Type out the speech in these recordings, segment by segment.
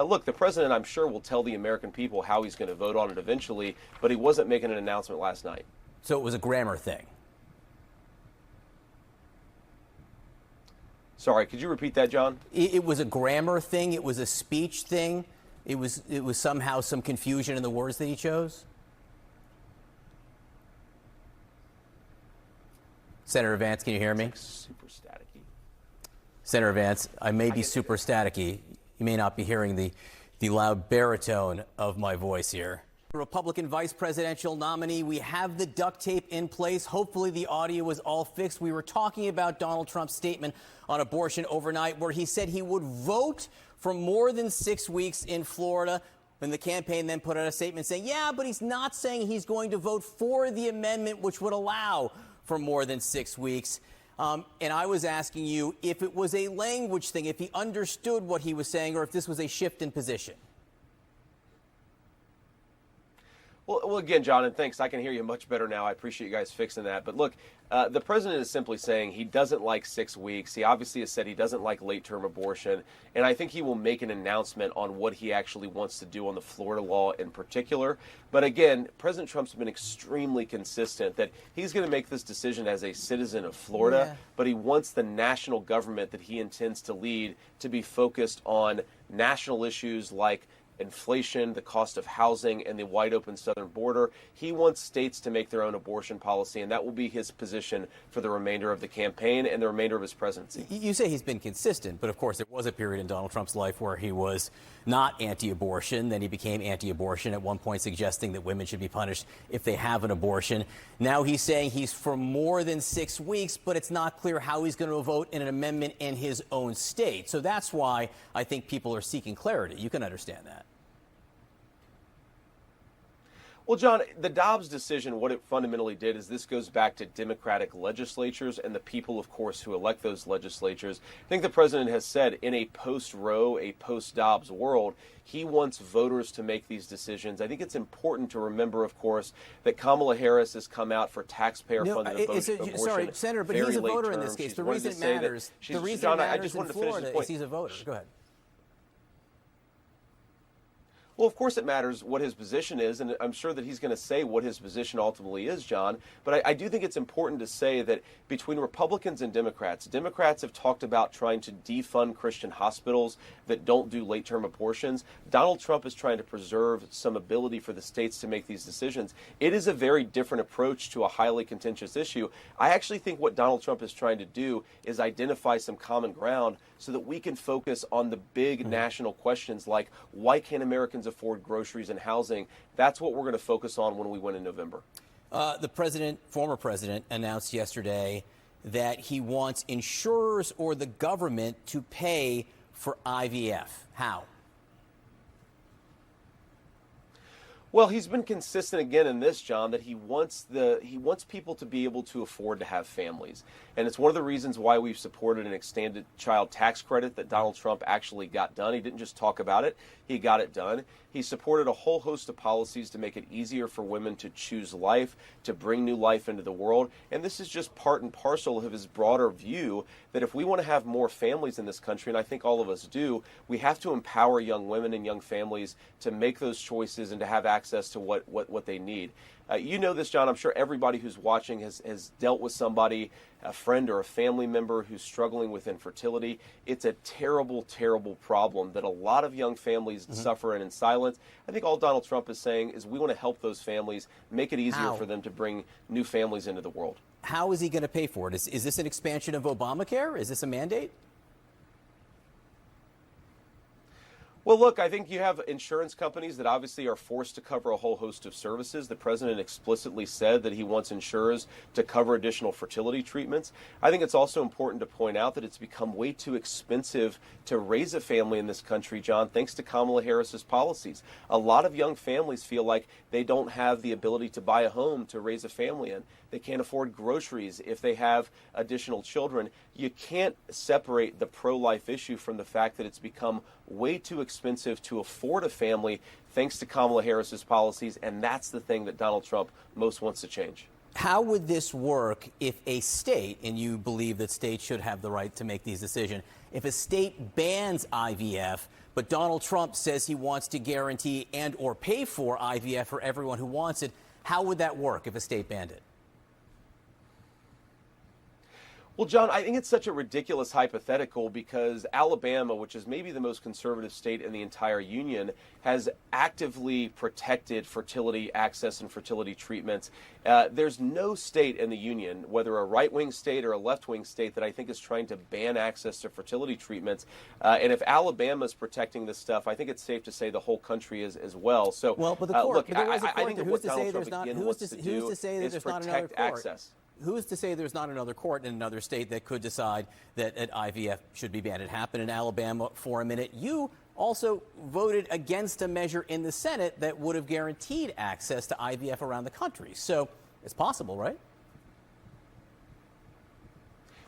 Look, the president, I'm sure, will tell the American people how he's going to vote on it eventually, but he wasn't making an announcement last night. So it was a grammar thing. Sorry, could you repeat that, John? It was a grammar thing. It was a speech thing. It was somehow some confusion in the words that he chose. Senator Vance, can you hear me? Super staticky. Senator Vance, I may be super staticky. You may not be hearing the loud baritone of my voice here. Republican vice presidential nominee, we have the duct tape in place. Hopefully the audio is all fixed. We were talking about Donald Trump's statement on abortion overnight, where he said he would vote for more than 6 weeks in Florida. And the campaign then put out a statement saying, yeah, but he's not saying he's going to vote for the amendment which would allow for more than 6 weeks. And I was asking you if it was a language thing, if he understood what he was saying, or if this was a shift in position. Well, again, John, and thanks. I can hear you much better now. I appreciate you guys fixing that. But look, the president is simply saying he doesn't like 6 weeks. He obviously has said he doesn't like late-term abortion. And I think he will make an announcement on what he actually wants to do on the Florida law in particular. But again, President Trump's been extremely consistent that he's going to make this decision as a citizen of Florida, but he wants the national government that he intends to lead to be focused on national issues like inflation, the cost of housing, and the wide open southern border. He wants states to make their own abortion policy, and that will be his position for the remainder of the campaign and the remainder of his presidency. You say he's been consistent, but of course there was a period in Donald Trump's life where he was not anti-abortion. Then he became anti-abortion, at one point suggesting that women should be punished if they have an abortion. Now he's saying he's for more than 6 weeks, but it's not clear how he's going to vote in an amendment in his own state. So that's why I think people are seeking clarity. You can understand that. Well, John, the Dobbs decision, what it fundamentally did is this goes back to Democratic legislatures and the people, of course, who elect those legislatures. I think the president has said in a post-Roe, a post-Dobbs world, he wants voters to make these decisions. I think it's important to remember, of course, that Kamala Harris has come out for taxpayer-funded abortion. Sorry, Senator, but he's a voter in this case. The reason it matters, in Florida is he's a voter. Go ahead. Well, of course it matters what his position is, and I'm sure that he's going to say what his position ultimately is, John. But I do think it's important to say that between Republicans and Democrats have talked about trying to defund Christian hospitals that don't do late-term abortions. Donald Trump is trying to preserve some ability for the states to make these decisions. It is a very different approach to a highly contentious issue. I actually think what Donald Trump is trying to do is identify some common ground so that we can focus on the big national questions like why can't Americans afford groceries and housing. That's what we're going to focus on when we win in November. The former president, announced yesterday that he wants insurers or the government to pay for IVF. How? Well, he's been consistent again in this, John, that he wants people to be able to afford to have families. And it's one of the reasons why we've supported an extended child tax credit that Donald Trump actually got done. He didn't just talk about it, he got it done. He supported a whole host of policies to make it easier for women to choose life, to bring new life into the world. And this is just part and parcel of his broader view that if we want to have more families in this country, and I think all of us do, we have to empower young women and young families to make those choices and to have access to what they need. You know this, John. I'm sure everybody who's watching has dealt with somebody, a friend or a family member who's struggling with infertility. It's a terrible, terrible problem that a lot of young families suffer in silence. I think all Donald Trump is saying is we want to help those families, make it easier for them to bring new families into the world. How is he going to pay for it? Is this an expansion of Obamacare? Is this a mandate? Well, look, I think you have insurance companies that obviously are forced to cover a whole host of services. The president explicitly said that he wants insurers to cover additional fertility treatments. I think it's also important to point out that it's become way too expensive to raise a family in this country, John, thanks to Kamala Harris's policies. A lot of young families feel like they don't have the ability to buy a home to raise a family in. They can't afford groceries if they have additional children. You can't separate the pro-life issue from the fact that it's become way too expensive to afford a family thanks to Kamala Harris's policies, and that's the thing that Donald Trump most wants to change. How would this work if a state, and you believe that states should have the right to make these decisions, if a state bans IVF But Donald Trump says he wants to guarantee and or pay for IVF for everyone who wants it. How would that work if a state banned it? Well, John, I think it's such a ridiculous hypothetical because Alabama, which is maybe the most conservative state in the entire union, has actively protected fertility access and fertility treatments. There's no state in the union, whether a right-wing state or a left-wing state, that I think is trying to ban access to fertility treatments. And if Alabama is protecting this stuff, I think it's safe to say the whole country is as well. So, well, but the court, look, but there is a court. I think that what Donald Trump again wants to do is protect access. Who's to say there's not another court in another state that could decide that an IVF should be banned? It happened in Alabama for a minute. You also voted against a measure in the Senate that would have guaranteed access to IVF around the country. So it's possible, right?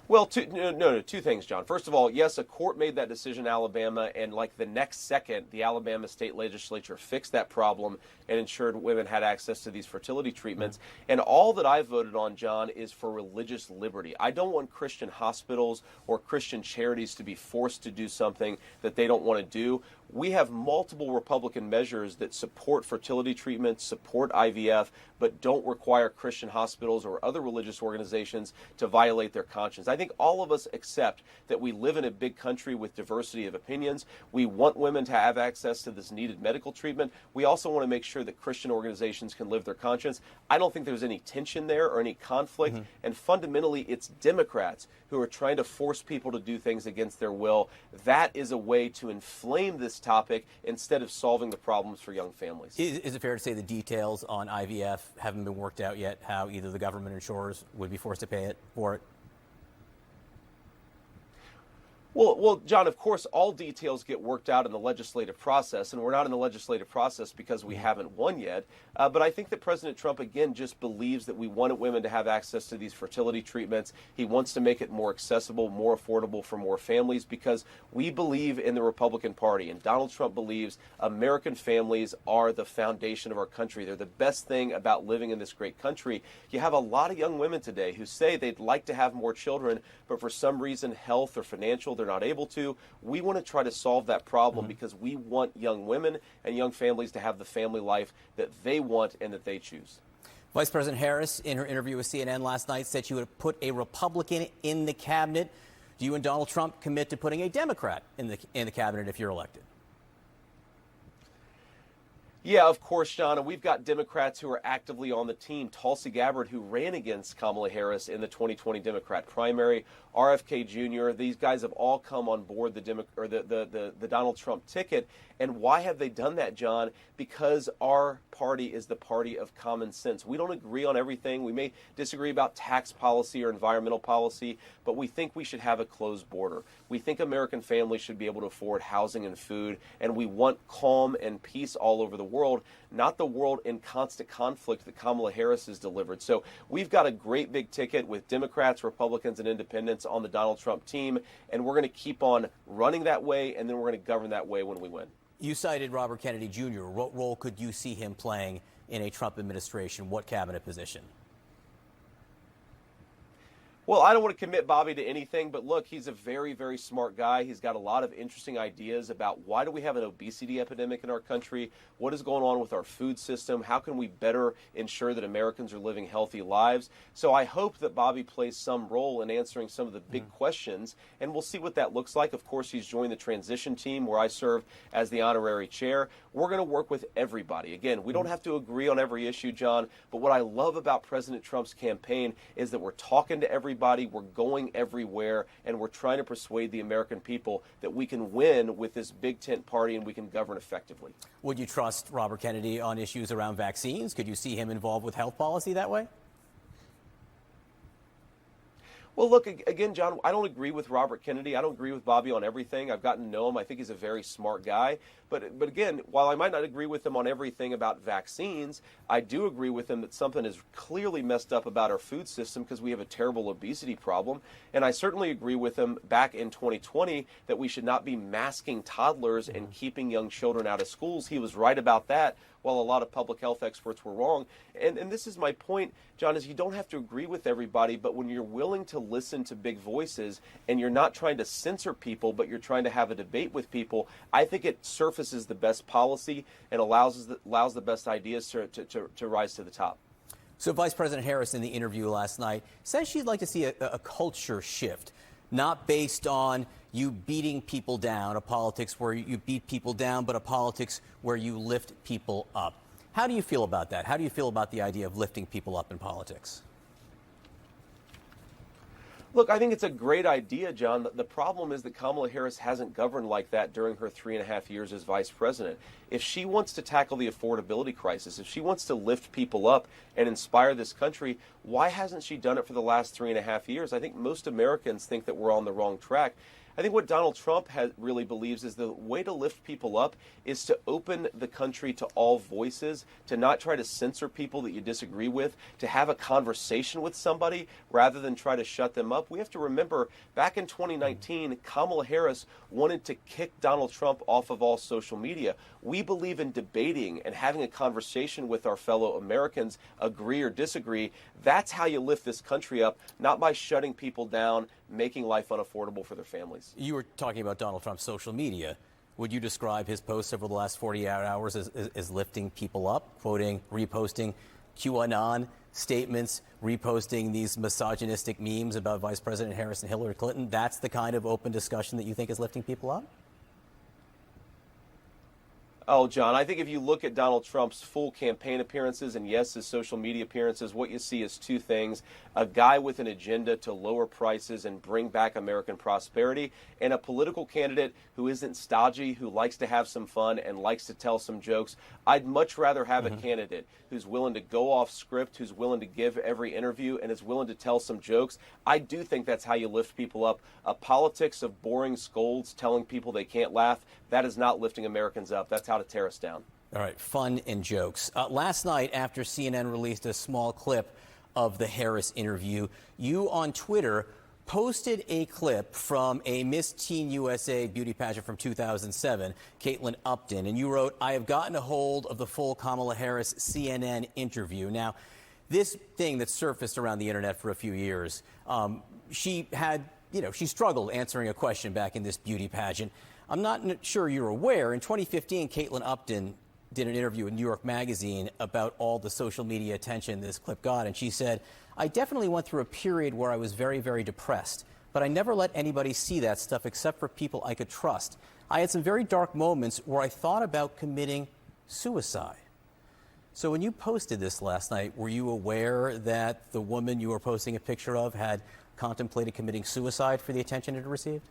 Well, two things, John. First of all, yes, a court made that decision in Alabama, and like the next second, the Alabama state legislature fixed that problem and ensured women had access to these fertility treatments. And all that I voted on, John, is for religious liberty. I don't want Christian hospitals or Christian charities to be forced to do something that they don't want to do. We have multiple Republican measures that support fertility treatments, support IVF, but don't require Christian hospitals or other religious organizations to violate their conscience. I think all of us accept that we live in a big country with diversity of opinions. We want women to have access to this needed medical treatment. We also want to make sure that Christian organizations can live their conscience. I don't think there's any tension there or any conflict. And fundamentally, it's Democrats who are trying to force people to do things against their will. That is a way to inflame this topic instead of solving the problems for young families. Is it fair to say the details on IVF haven't been worked out yet, how either the government or insurers would be forced to pay for it? Well, John, of course, all details get worked out in the legislative process, and we're not in the legislative process because we haven't won yet. But I think that President Trump, again, just believes that we wanted women to have access to these fertility treatments. He wants to make it more accessible, more affordable for more families because we believe in the Republican Party, and Donald Trump believes American families are the foundation of our country. They're the best thing about living in this great country. You have a lot of young women today who say they'd like to have more children, but for some reason, health or financial, they're not able to. We want to try to solve that problem because we want young women and young families to have the family life that they want and that they choose. Vice President Harris, in her interview with CNN last night, said she would have put a Republican in the cabinet. Do you and Donald Trump commit to putting a Democrat in the cabinet if you're elected? Yeah, of course, John, and we've got Democrats who are actively on the team. Tulsi Gabbard, who ran against Kamala Harris in the 2020 Democrat primary, RFK Jr., these guys have all come on board the Donald Trump ticket. And why have they done that, John? Because our party is the party of common sense. We don't agree on everything. We may disagree about tax policy or environmental policy, but we think we should have a closed border. We think American families should be able to afford housing and food, and we want calm and peace all over the world, not the world in constant conflict that Kamala Harris has delivered. So we've got a great big ticket with Democrats, Republicans, and independents on the Donald Trump team, and we're going to keep on running that way, and then we're going to govern that way when we win. You cited Robert Kennedy Jr. What role could you see him playing in a Trump administration? What cabinet position? Well, I don't want to commit Bobby to anything, but look, he's a very, very smart guy. He's got a lot of interesting ideas about why do we have an obesity epidemic in our country? What is going on with our food system? How can we better ensure that Americans are living healthy lives? So I hope that Bobby plays some role in answering some of the big questions, and we'll see what that looks like. Of course, he's joined the transition team where I serve as the honorary chair. We're going to work with everybody. Again, we don't have to agree on every issue, John, but what I love about President Trump's campaign is that we're talking to everybody. We're going everywhere, and we're trying to persuade the American people that we can win with this big tent party and we can govern effectively. Would you trust Robert Kennedy on issues around vaccines? Could you see him involved with health policy that way? Well, look, again, John, I don't agree with Robert Kennedy. I don't agree with Bobby on everything. I've gotten to know him. I think he's a very smart guy. But again, while I might not agree with him on everything about vaccines, I do agree with him that something is clearly messed up about our food system because we have a terrible obesity problem. And I certainly agree with him back in 2020 that we should not be masking toddlers and keeping young children out of schools. He was right about that. while a lot of public health experts were wrong. And this is my point, John, is you don't have to agree with everybody, but when you're willing to listen to big voices and you're not trying to censor people, but you're trying to have a debate with people, I think it surfaces the best policy and allows the best ideas to rise to the top. So Vice President Harris, in the interview last night, says she'd like to see a culture shift, not based on you beating people down, a politics where you beat people down, but a politics where you lift people up. How do you feel about that? How do you feel about the idea of lifting people up in politics? Look, I think it's a great idea, John. The problem is that Kamala Harris hasn't governed like that during her 3.5 years as vice president. If she wants to tackle the affordability crisis, if she wants to lift people up and inspire this country, why hasn't she done it for the last 3.5 years? I think most Americans think that we're on the wrong track. I think what Donald Trump really believes is the way to lift people up is to open the country to all voices, to not try to censor people that you disagree with, to have a conversation with somebody rather than try to shut them up. We have to remember back in 2019, Kamala Harris wanted to kick Donald Trump off of all social media. We believe in debating and having a conversation with our fellow Americans, agree or disagree. That's how you lift this country up, not by shutting people down, making life unaffordable for their families. You were talking about Donald Trump's social media. Would you describe his posts over the last 48 hours as lifting people up, quoting, reposting QAnon statements, reposting these misogynistic memes about Vice President Harris and Hillary Clinton? That's the kind of open discussion that you think is lifting people up? Oh, John, I think if you look at Donald Trump's full campaign appearances and, yes, his social media appearances, what you see is two things. A guy with an agenda to lower prices and bring back American prosperity, and a political candidate who isn't stodgy, who likes to have some fun and likes to tell some jokes. I'd much rather have a candidate who's willing to go off script, who's willing to give every interview, and is willing to tell some jokes. I do think that's how you lift people up. A politics of boring scolds telling people they can't laugh, that is not lifting Americans up. That's how to tear us down. All right, fun and jokes. Last night, after CNN released a small clip of the Harris interview, you on Twitter posted a clip from a Miss Teen USA beauty pageant from 2007, Caitlin Upton, and you wrote, "I have gotten a hold of the full Kamala Harris CNN interview." Now, this thing that surfaced around the internet for a few years, she struggled answering a question back in this beauty pageant. I'm not sure you're aware, in 2015, Caitlin Upton did an interview in New York Magazine about all the social media attention this clip got, and she said, "I definitely went through a period where I was very, very depressed, but I never let anybody see that stuff except for people I could trust. I had some very dark moments where I thought about committing suicide." So when you posted this last night, were you aware that the woman you were posting a picture of had contemplated committing suicide for the attention it received?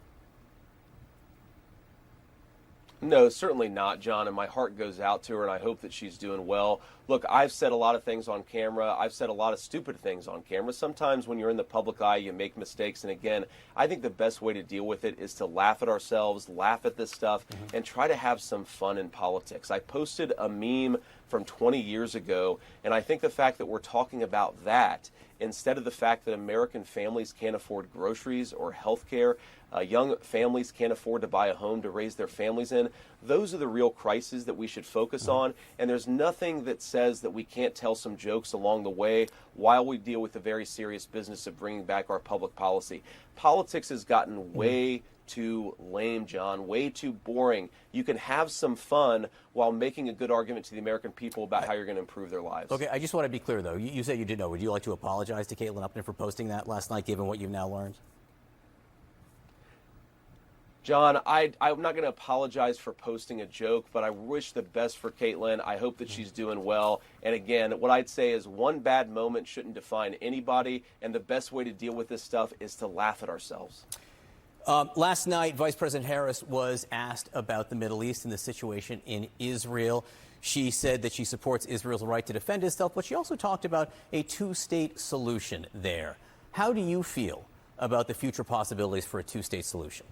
No, certainly not, John, and my heart goes out to her, and I hope that she's doing well. Look, I've said a lot of things on camera. I've said a lot of stupid things on camera. Sometimes when you're in the public eye, you make mistakes, and again, I think the best way to deal with it is to laugh at ourselves, laugh at this stuff, and try to have some fun in politics. I posted a meme from 20 years ago, and I think the fact that we're talking about that instead of the fact that American families can't afford groceries or health care, young families can't afford to buy a home to raise their families in, those are the real crises that we should focus on. And there's nothing that says that we can't tell some jokes along the way while we deal with the very serious business of bringing back our public policy. Politics has gotten way too lame, John, way too boring. You can have some fun while making a good argument to the American people about how you're going to improve their lives. Okay, I just want to be clear, though. You said you did know. Would you like to apologize to Caitlin Upton for posting that last night, given what you've now learned? John, I'm not going to apologize for posting a joke, but I wish the best for Caitlin. I hope that she's doing well. And again, what I'd say is one bad moment shouldn't define anybody, and the best way to deal with this stuff is to laugh at ourselves. Last night, Vice President Harris was asked about the Middle East and the situation in Israel. She said that she supports Israel's right to defend itself, but she also talked about a two-state solution there. How do you feel about the future possibilities for a two-state solution?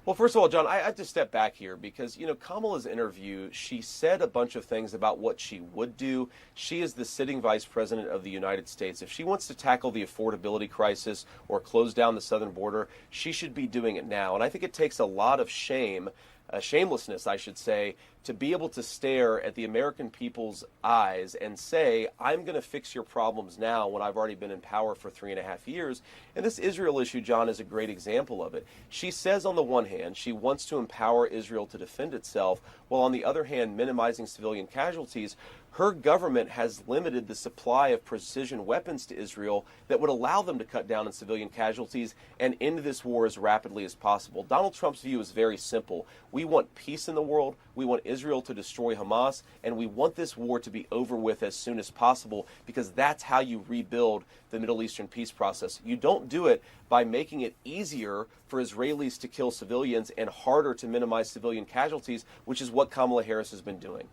Well, first of all, John, I have to step back here because, Kamala's interview, she said a bunch of things about what she would do. She is the sitting vice president of the United States. If she wants to tackle the affordability crisis or close down the southern border, she should be doing it now. And I think it takes a lot of shame shamelessness, I should say, to be able to stare at the American people's eyes and say, I'm going to fix your problems now when I've already been in power for 3.5 years. And this Israel issue, John, is a great example of it. She says on the one hand, she wants to empower Israel to defend itself, while on the other hand, minimizing civilian casualties. Her government has limited the supply of precision weapons to Israel that would allow them to cut down on civilian casualties and end this war as rapidly as possible. Donald Trump's view is very simple. We want peace in the world, we want Israel to destroy Hamas, and we want this war to be over with as soon as possible, because that's how you rebuild the Middle Eastern peace process. You don't do it by making it easier for Israelis to kill civilians and harder to minimize civilian casualties, which is what Kamala Harris has been doing.